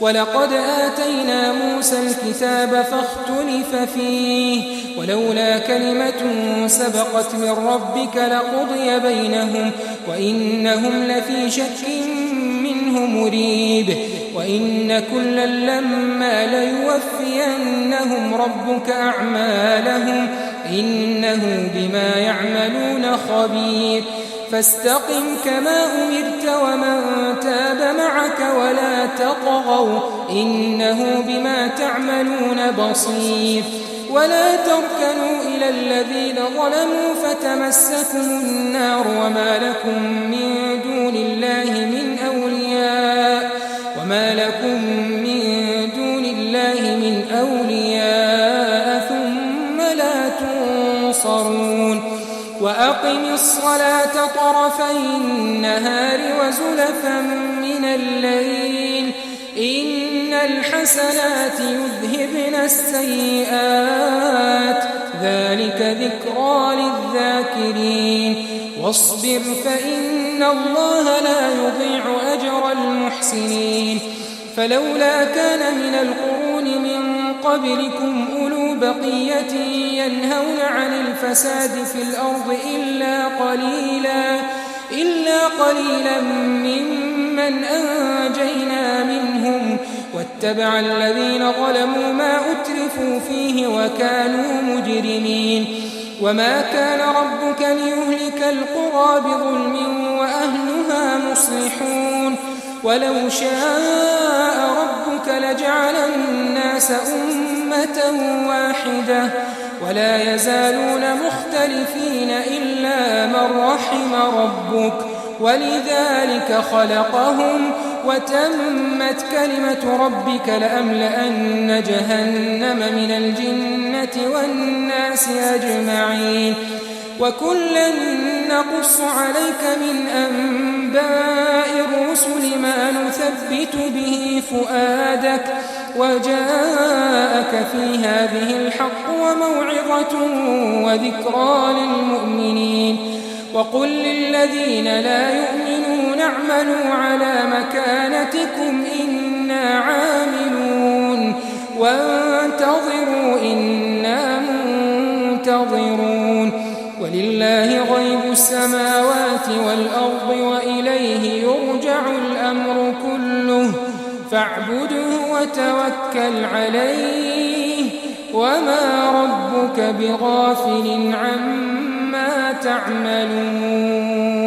ولقد آتينا موسى الكتاب فاختلف فيه ولولا كلمة سبقت من ربك لقضي بينهم وإنهم لفي شك منه مريب وإن كلا لما ليوفينهم ربك أعمالهم إنه بما يعملون خبير فاستقم كما أمرت ومن تاب معك ولا تطغوا إنه بما تعملون بصير ولا تركنوا إلى الذين ظلموا فتمسكم النار وما لكم من دون الله من أولياء ثم لا تنصرون وأقم الصلاة طرفي النهار وزلفا من الليل إن الحسنات يذهبن السيئات ذلك ذكرى للذاكرين واصبر فإن الله لا يضيع أجر المحسنين فلولا كان من القرون من قبلكم أولو بقية ينهون عن الفساد في الأرض إلا قليلا ممن أنجينا منهم واتبع الذين ظلموا ما أترفوا فيه وكانوا مجرمين وما كان ربك ليهلك القرى بظلم وأهلها مصلحون ولو شاء ربك لجعل الناس أمة واحدة ولا يزالون مختلفين إلا من رحم ربك ولذلك خلقهم وتمت كلمة ربك لأملأن جهنم من الجنة والناس أجمعين وكلا نقص عليك من أنباء الرسل ما نثبت به فؤادك وجاءك في هذه الحق وموعظة وذكرى للمؤمنين وقل للذين لا يؤمنون اعملوا على مكانتكم إنا عاملون وانتظروا إنا منتظرون ولله غيب السماوات والأرض وإليه يرجع الأمر كله فاعبده وتوكل عليه وما ربك بغافل عما تعملون